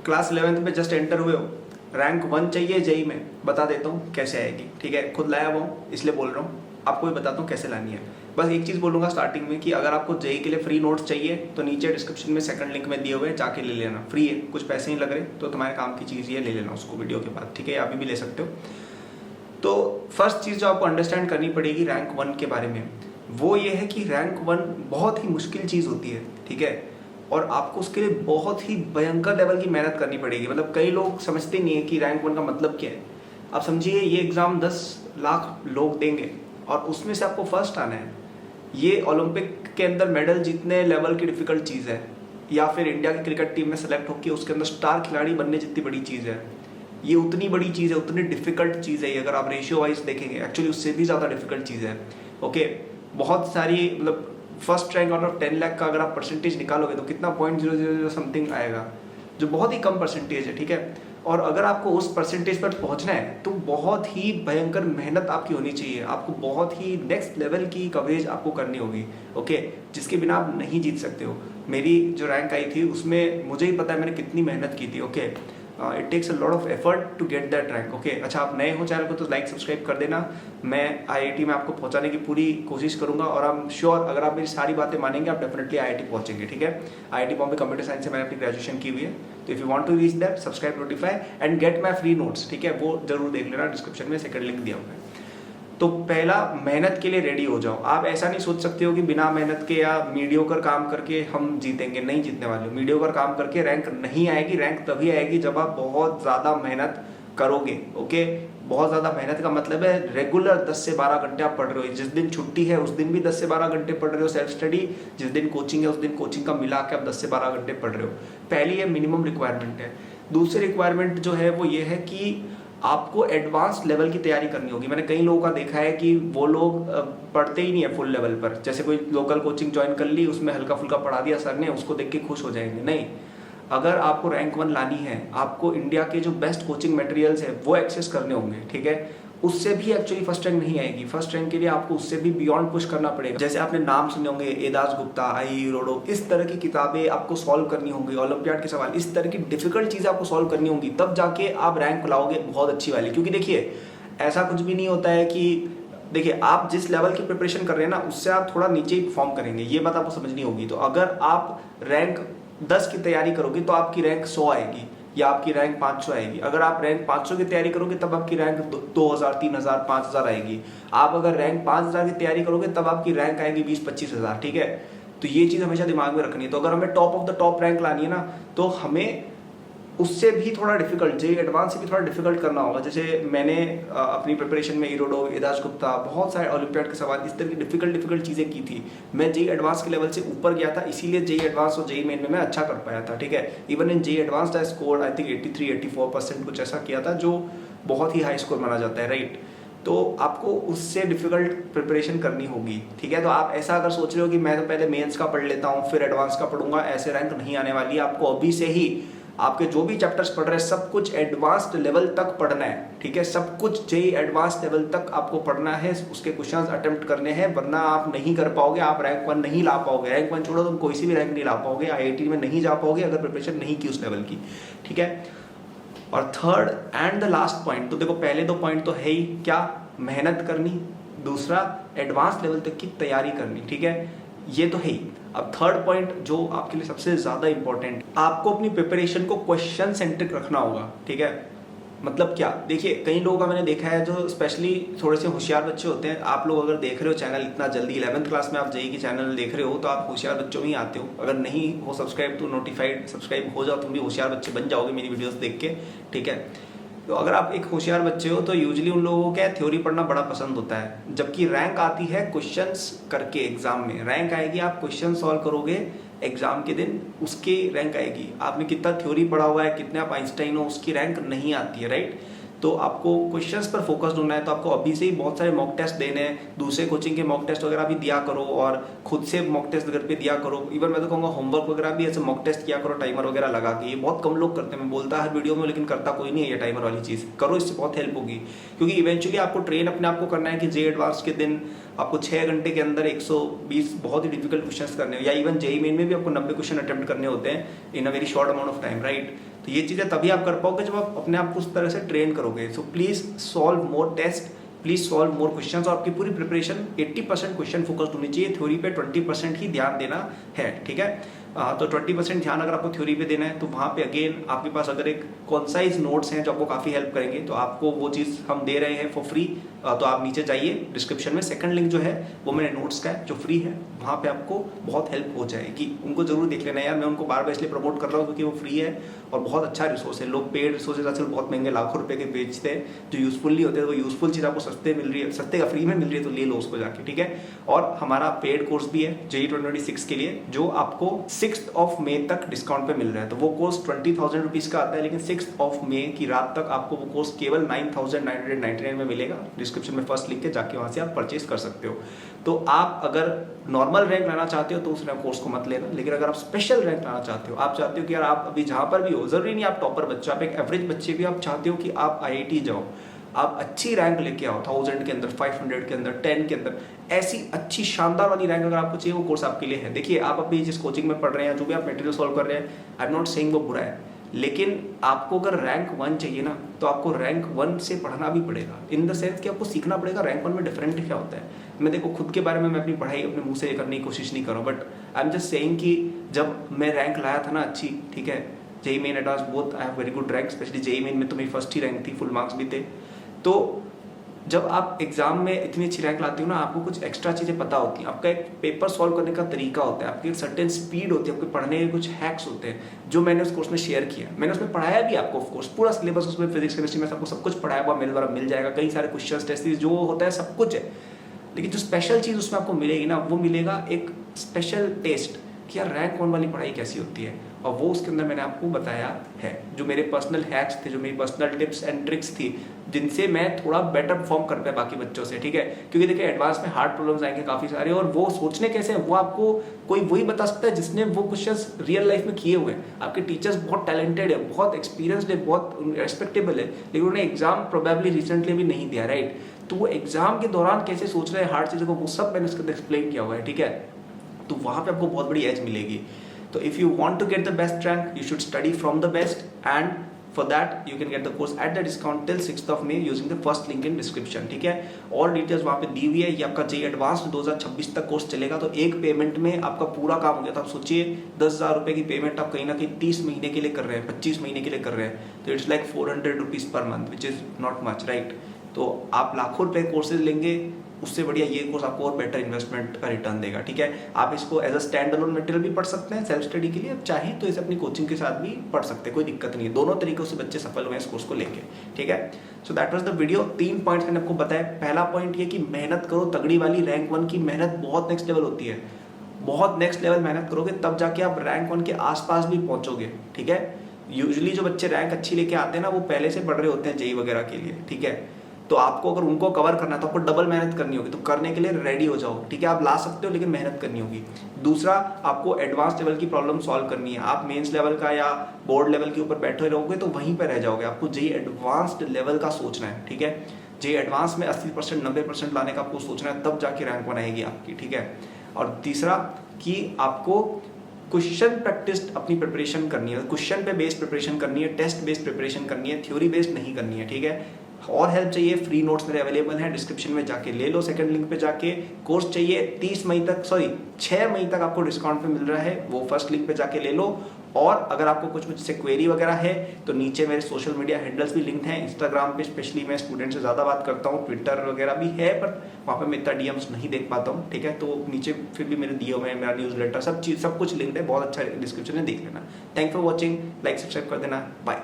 Class 11th में just enter हुए हो, रैंक 1 चाहिए जेई में, बता देता हूँ कैसे आएगी, ठीक है। खुद लाया हुआ हूँ इसलिए बोल रहा हूँ, आपको भी बताता हूँ कैसे लानी है। बस एक चीज़ बोलूँगा स्टार्टिंग में कि अगर आपको जेई के लिए फ्री नोट्स चाहिए तो नीचे डिस्क्रिप्शन में सेकंड लिंक में दिए हुए हैं, जाके ले लेना, फ्री है, कुछ पैसे नहीं लग रहे, तो तुम्हारे काम की चीज़ ये ले लेना उसको वीडियो के बाद, ठीक है। अभी भी ले सकते हो। तो फर्स्ट चीज़ जो आपको अंडरस्टैंड करनी पड़ेगी रैंक 1 के बारे में, वो ये है कि रैंक 1 बहुत ही मुश्किल चीज़ होती है, ठीक है। और आपको उसके लिए बहुत ही भयंकर लेवल की मेहनत करनी पड़ेगी। मतलब कई लोग समझते नहीं है कि रैंक 1 का मतलब क्या है। आप समझिए ये एग्ज़ाम 10 लाख लोग देंगे और उसमें से आपको फर्स्ट आना है। ये ओलंपिक के अंदर मेडल जीतने लेवल की डिफ़िकल्ट चीज़ है, या फिर इंडिया की क्रिकेट टीम में सेलेक्ट होकर उसके अंदर स्टार खिलाड़ी बनने जितनी बड़ी चीज़ है, ये उतनी बड़ी चीज़ है, उतनी डिफ़िकल्ट चीज़ है ये। अगर आप रेशियो वाइज देखेंगे एक्चुअली उससे भी ज़्यादा डिफ़िकल्ट चीज़ है, ओके। बहुत सारी मतलब first rank out of 10 lakh का अगर आप परसेंटेज निकालोगे तो कितना 0.000 समथिंग आएगा, जो बहुत ही कम परसेंटेज है, ठीक है। और अगर आपको उस परसेंटेज पर पहुंचना है तो बहुत ही भयंकर मेहनत आपकी होनी चाहिए, आपको बहुत ही नेक्स्ट लेवल की कवरेज आपको करनी होगी, ओके, जिसके बिना आप नहीं जीत सकते हो। मेरी जो रैंक आई थी उसमें मुझे ही पता है मैंने कितनी मेहनत की थी, okay. It takes a lot of effort to get that rank, okay. अच्छा, आप नए हो चैनल को तो लाइक सब्सक्राइब कर देना। मैं आईआईटी में आपको पहुंचाने की पूरी कोशिश करूंगा और आई एम श्योर अगर आप मेरी सारी बातें मानेंगे आप डेफिनेटली आईआईटी पहुंचेंगे, ठीक है। आईआईटी बॉम्बे कंप्यूटर साइंस से मैंने अपनी ग्रेजुएशन की हुई है, तो if you want to reach that subscribe, notify and get my free notes, ठीक है, वो जरूर देख लेना, डिस्क्रिप्शन में सेकंड लिंक दिया हुआ है। तो पहला, मेहनत के लिए रेडी हो जाओ। आप ऐसा नहीं सोच सकते हो कि बिना मेहनत के या मीडियोकर काम करके हम जीतेंगे, नहीं जीतने वाले हो। मीडियोकर काम करके रैंक नहीं आएगी, रैंक तभी आएगी जब आप बहुत ज़्यादा मेहनत करोगे, ओके। बहुत ज़्यादा मेहनत का मतलब है रेगुलर 10 से 12 घंटे आप पढ़ रहे हो, जिस दिन छुट्टी है उस दिन भी 10 से 12 घंटे पढ़ रहे हो सेल्फ स्टडी, जिस दिन कोचिंग है उस दिन कोचिंग का मिला के आप 10 से 12 घंटे पढ़ रहे हो। पहली ये मिनिमम रिक्वायरमेंट है। दूसरी रिक्वायरमेंट जो है वो ये है कि आपको एडवांस लेवल की तैयारी करनी होगी। मैंने कई लोगों का देखा है कि वो लोग पढ़ते ही नहीं है फुल लेवल पर, जैसे कोई लोकल कोचिंग ज्वाइन कर ली, उसमें हल्का फुल्का पढ़ा दिया सर ने, उसको देख के खुश हो जाएंगे। नहीं, अगर आपको रैंक 1 लानी है, आपको इंडिया के जो बेस्ट कोचिंग मटेरियल्स है वो एक्सेस करने होंगे, ठीक है। उससे भी एक्चुअली फर्स्ट रैंक नहीं आएगी, फर्स्ट रैंक के लिए आपको उससे भी बियॉन्ड पुश करना पड़ेगा। जैसे आपने नाम सुने होंगे, एदाज गुप्ता, आई रोडो, इस तरह की किताबें आपको सॉल्व करनी होंगी, ओलंपियाड के सवाल, इस तरह की डिफिकल्ट चीज़ें आपको सॉल्व करनी होंगी, तब जाके आप रैंक लाओगे बहुत अच्छी वाली। क्योंकि देखिए ऐसा कुछ भी नहीं होता है कि देखिए आप जिस लेवल की प्रिपरेशन कर रहे हैं ना उससे आप थोड़ा नीचे ही परफॉर्म करेंगे, ये बात आपको समझनी होगी। तो अगर आप रैंक 10 की तैयारी करोगे तो आपकी रैंक 100 आएगी या आपकी रैंक 500 आएगी। अगर आप रैंक 500 की तैयारी करोगे तब आपकी रैंक 2000, 3000, 5000 आएगी। आप अगर रैंक 5000 की तैयारी करोगे तब आपकी रैंक आएगी 20-25 हजार, ठीक है। तो ये चीज़ हमेशा दिमाग में रखनी है। तो अगर हमें top of the top rank लानी है ना तो हमें उससे भी थोड़ा डिफिकल्ट, जेई एडवांस से भी थोड़ा डिफिकल्ट करना होगा। जैसे मैंने अपनी प्रिपरेशन में इरोडो, एदाज गुप्ता, बहुत सारे ओलंपियाड के सवाल, इस तरह की डिफिकल्ट चीज़ें की थी। मैं जेई एडवांस के लेवल से ऊपर गया था, इसीलिए जेई एडवांस और जेई मेन में मैं अच्छा कर पाया था, ठीक है। Even in JEE advance I score I think 83-84% कुछ ऐसा किया था, जो बहुत ही हाई स्कोर माना जाता है, राइट। तो आपको उससे डिफिकल्ट प्रिपरेशन करनी होगी, ठीक है। तो आप ऐसा अगर सोच रहे हो कि मैं तो पहले मेंस का पढ़ लेता हूँ फिर एडवांस का पढ़ूंगा, ऐसे रैंक नहीं आने वाली है। आपको अभी से ही आपके जो भी चैप्टर्स पढ़ रहे हैं सब कुछ एडवांस्ड लेवल तक पढ़ना है, ठीक है। सब कुछ जेई एडवांस्ड लेवल तक आपको पढ़ना है, उसके क्वेश्चंस अटेम्प्ट करने हैं, वरना आप नहीं कर पाओगे, आप रैंक 1 नहीं ला पाओगे। रैंक 1 छोड़ो, तुम कोई सी भी रैंक नहीं ला पाओगे, आईआईटी में नहीं जा पाओगे अगर प्रिपरेशन नहीं की उस लेवल की, ठीक है। और third and the last point, तो देखो पहले 2 पॉइंट तो है ही, क्या मेहनत करनी, दूसरा एडवांस लेवल तक की तैयारी करनी, ठीक है, ये तो है ही। अब थर्ड पॉइंट जो आपके लिए सबसे ज्यादा इंपॉर्टेंट, आपको अपनी प्रिपरेशन को क्वेश्चन सेंट्रिक रखना होगा, ठीक है। मतलब क्या, देखिए कई लोगों का मैंने देखा है जो स्पेशली थोड़े से होशियार बच्चे होते हैं। आप लोग अगर देख रहे हो चैनल इतना जल्दी 11th क्लास में आप जेई की चैनल देख रहे हो तो आप होशियार बच्चों में ही आते हो। अगर नहीं हो सब्सक्राइब तो नोटिफाइड सब्सक्राइब हो जाओ, तुम भी होशियार बच्चे बन जाओगे मेरी वीडियोस देख के, ठीक है। तो अगर आप एक होशियार बच्चे हो तो यूजुअली उन लोगों को क्या थ्योरी पढ़ना बड़ा पसंद होता है, जबकि रैंक आती है क्वेश्चंस करके। एग्जाम में रैंक आएगी, आप क्वेश्चन सॉल्व करोगे एग्जाम के दिन, उसकी रैंक आएगी। आपने कितना थ्योरी पढ़ा हुआ है, कितने आप आइंस्टाइन हो, उसकी रैंक नहीं आती है, राइट। तो आपको क्वेश्चंस पर फोकस होना है। तो आपको अभी से ही बहुत सारे मॉक टेस्ट देने हैं, दूसरे कोचिंग के मॉक टेस्ट वगैरह भी दिया करो और खुद से मॉक टेस्ट घर पे दिया करो। इवन मैं तो कहूँगा होमवर्क वगैरह भी ऐसे मॉक टेस्ट किया करो टाइमर वगैरह लगा के। ये बहुत कम लोग करते हैं, मैं बोलता हर वीडियो में, लेकिन करता कोई नहीं है ये टाइमर वाली चीज़। करो, इससे बहुत हेल्प होगी, क्योंकि इवेंचुअली आपको ट्रेन अपने आप को करना है कि जेई एडवांस के दिन आपको 6 घंटे के अंदर 120 बहुत ही डिफिकल्ट क्वेश्चन करने हैं, या इवन जेई मेन में भी आपको 90 क्वेश्चन अटेम्प्ट करने होते हैं in a very short amount of time, right. तो ये चीज़ें तभी आप कर पाओगे जब आप अपने आप को उस तरह से ट्रेन करोगे। So please solve more test, please solve more questions. और आपकी पूरी प्रिपरेशन 80% क्वेश्चन फोकस्ड होनी चाहिए, थ्योरी पे 20% ही ध्यान देना है, ठीक है। तो 20% ध्यान अगर आपको थ्योरी पे देना है तो वहाँ पे अगेन आपके पास अगर एक कॉन्साइज नोट्स हैं जो आपको काफ़ी हेल्प करेंगे, तो आपको वो चीज़ हम दे रहे हैं फॉर फ्री। तो आप नीचे जाइए डिस्क्रिप्शन में, सेकंड लिंक जो है वो मेरे नोट्स का है जो फ्री है, वहाँ पे आपको बहुत हेल्प हो जाएगी। उनको जरूर देख लेना यार, मैं उनको बार बार इसलिए प्रमोट कर रहा हूँ क्योंकि वो फ्री है और बहुत अच्छा रिसोर्स है। लोग पेड रिसोर्सेज आजकल बहुत महंगे लाखों रुपए के बेचते हैं, जो यूजफुल नहीं होते, तो वो यूजफुल चीज़ आपको सस्ते मिल रही है, सस्ते का फ्री में मिल रही है, तो ले लो उसको जाके, ठीक है। और हमारा पेड कोर्स भी है JEE 2026 के लिए, जो आपको 6 मई तक डिस्काउंट पे मिल रहा है। तो वो कोर्स 20,000 रुपीज़ का आता है, लेकिन 6 मई की रात तक आपको वो कोर्स केवल 9,999 में मिलेगा। डिस्क्रिप्शन में फर्स्ट लिंक के जाके वहाँ से आप परचेज कर सकते हो। तो आप अगर नॉर्मल रैंक लाना चाहते हो तो उस कोर्स को मत लेना, लेकिन अगर आप स्पेशल रैंक लाना चाहते हो, आप चाहते हो कि यार आप अभी जहाँ पर भी हो, जरूरी नहीं आप टॉपर बच्चा, आप एक एवरेज बच्चे भी आप चाहते हो कि आप IIT जाओ, आप अच्छी रैंक लेके आओ 1000 के अंदर, 500 के अंदर, 10 के अंदर, ऐसी अच्छी शानदार वाली रैंक अगर आपको चाहिए, वो कोर्स आपके लिए है। देखिए आप अभी जिस कोचिंग में पढ़ रहे हैं, जो भी आप मटेरियल सॉल्व कर रहे हैं, आई एम नॉट सेइंग वो बुरा है, लेकिन आपको अगर रैंक 1 चाहिए ना, तो आपको रैंक 1 से पढ़ना भी पड़ेगा, इन द सेंस कि आपको सीखना पड़ेगा रैंक 1 में डिफरेंट क्या होता है। मैं देखो खुद के बारे में मैं अपनी पढ़ाई अपने मुंह से करने की कोशिश नहीं कर रहा हूँ, but I am just saying कि जब मैं रैंक लाया था ना अच्छी, ठीक है, JEE main advance both I have very good rank, specially JEE main में तो मेरी फर्स्ट ही रैंक थी, फुल मार्क्स भी थे। तो जब आप एग्जाम में इतनी अच्छी रैंक लाते हो ना, आपको कुछ एक्स्ट्रा चीज़ें पता होती हैं, आपका एक पेपर सॉल्व करने का तरीका होता है, आपकी एक सर्टेन स्पीड होती है, आपके पढ़ने के कुछ हैक्स होते हैं, जो मैंने उस कोर्स में शेयर किया। मैंने उसमें पढ़ाया भी आपको, ऑफ कोर्स पूरा सिलेबस उसमें फिजिक्स केमिस्ट्री में सबको सब कुछ पढ़ाया हुआ मेरे द्वारा मिल जाएगा, कई सारे क्वेश्चन टेस्ट जो होता है सब कुछ है। लेकिन जो स्पेशल चीज़ उसमें आपको मिलेगी ना, वो मिलेगा एक स्पेशल टेस्ट कि यार रैंक 1 वाली पढ़ाई कैसी होती है, और वो उसके अंदर मैंने आपको बताया है। जो मेरे पर्सनल हैक्स थे, जो मेरी पर्सनल टिप्स एंड ट्रिक्स थी, जिनसे मैं थोड़ा बेटर परफॉर्म कर पाया बाकी बच्चों से, ठीक है। क्योंकि देखिए एडवांस में हार्ड प्रॉब्लम्स आएंगे काफ़ी सारे, और वो सोचने कैसे हैं वो आपको कोई वही बता सकता है जिसने वो क्वेश्चंस रियल लाइफ में किए हुए हैं। आपके टीचर्स बहुत टैलेंटेड है, बहुत एक्सपीरियंसड है, बहुत रेस्पेक्टेबल है, लेकिन उन्होंने एग्जाम प्रोबेबली रिसेंटली भी नहीं दिया, राइट। तो वो एग्जाम के दौरान कैसे सोच रहे हैं हार्ड चीज़ों को, वो सब मैंने उसके अंदर एक्सप्लेन किया हुआ है, ठीक है। तो वहाँ पे आपको बहुत बड़ी एज मिलेगी। तो if you want to get the best rank, you should study from the best, and for that you can get the course at the discount till 6 May using the first link in description, ठीक है। और details वहाँ पे दी हुई है। ये आपका JEE advance 2026 तक कोर्स चलेगा, तो एक पेमेंट में आपका पूरा काम हो गया। तो आप सोचिए 10,000 रुपये की पेमेंट आप कहीं ना कहीं 30 महीने के लिए कर रहे हैं, 25 महीने के लिए कर रहे हैं, तो it's like 400 rupees per month, which is not much, right. तो आप लाखों रुपए कोर्सेज लेंगे, उससे बढ़िया ये कोर्स आपको और बेटर इन्वेस्टमेंट का रिटर्न देगा, ठीक है। आप इसको as a standalone material भी पढ़ सकते हैं सेल्फ स्टडी के लिए, आप चाहें तो इसे अपनी कोचिंग के साथ भी पढ़ सकते हैं, कोई दिक्कत नहीं है। दोनों तरीकों से बच्चे सफल हुए इस कोर्स को लेके, ठीक है। So that was the video. 3 points मैंने आपको बताया। पहला पॉइंट ये कि मेहनत करो तगड़ी वाली, रैंक 1 की मेहनत बहुत नेक्स्ट लेवल होती है, बहुत नेक्स्ट लेवल मेहनत करोगे तब जाके आप रैंक 1 के आसपास भी पहुंचोगे, ठीक है। यूजुअली जो बच्चे रैंक अच्छी लेके आते हैं ना, वो पहले से पढ़ रहे होते हैं JEE वगैरह के लिए, ठीक है। तो आपको अगर उनको कवर करना है तो आपको डबल मेहनत करनी होगी, तो करने के लिए रेडी हो जाओ, ठीक है। आप ला सकते हो लेकिन मेहनत करनी होगी। दूसरा, आपको एडवांस लेवल की प्रॉब्लम सॉल्व करनी है। आप मेंस लेवल का या बोर्ड लेवल के ऊपर बैठे रहोगे तो वहीं पर रह जाओगे। आपको JEE एडवांस्ड लेवल का सोचना है, ठीक है। JEE एडवांस में 80% 90% लाने का आपको सोचना है, तब जाके रैंक 1 आएगी आपकी, ठीक है। और तीसरा कि आपको क्वेश्चन प्रैक्टिस अपनी प्रिपरेशन करनी है, क्वेश्चन पे बेस्ड प्रिपरेशन करनी है, टेस्ट बेस्ड प्रिपरेशन करनी है, थ्योरी बेस्ड नहीं करनी है, ठीक है। और हेल्प चाहिए, फ्री नोट्स मेरे अवेलेबल हैं, डिस्क्रिप्शन में जाके ले लो, सेकंड लिंक पे जाके। कोर्स चाहिए 6 मई तक आपको डिस्काउंट पे मिल रहा है, वो फर्स्ट लिंक पे जाके ले लो। और अगर आपको कुछ मुझसे क्वेरी वगैरह है तो नीचे मेरे सोशल मीडिया हैंडल्स भी लिंक्ड हैं। इंस्टाग्राम पे स्पेशली मैं स्टूडेंट से ज़्यादा बात करता हूँ, ट्विटर वगैरह भी है, पर वहाँ पे मैं इतना DMs नहीं देख पाता हूँ, ठीक है। तो नीचे फिर भी मेरे दिए हुए हैं, मेरा न्यूज़लेटर, सब कुछ लिंक्ड है, बहुत अच्छा डिस्क्रिप्शन में देख लेना। Thank for watching, like subscribe कर देना, बाय।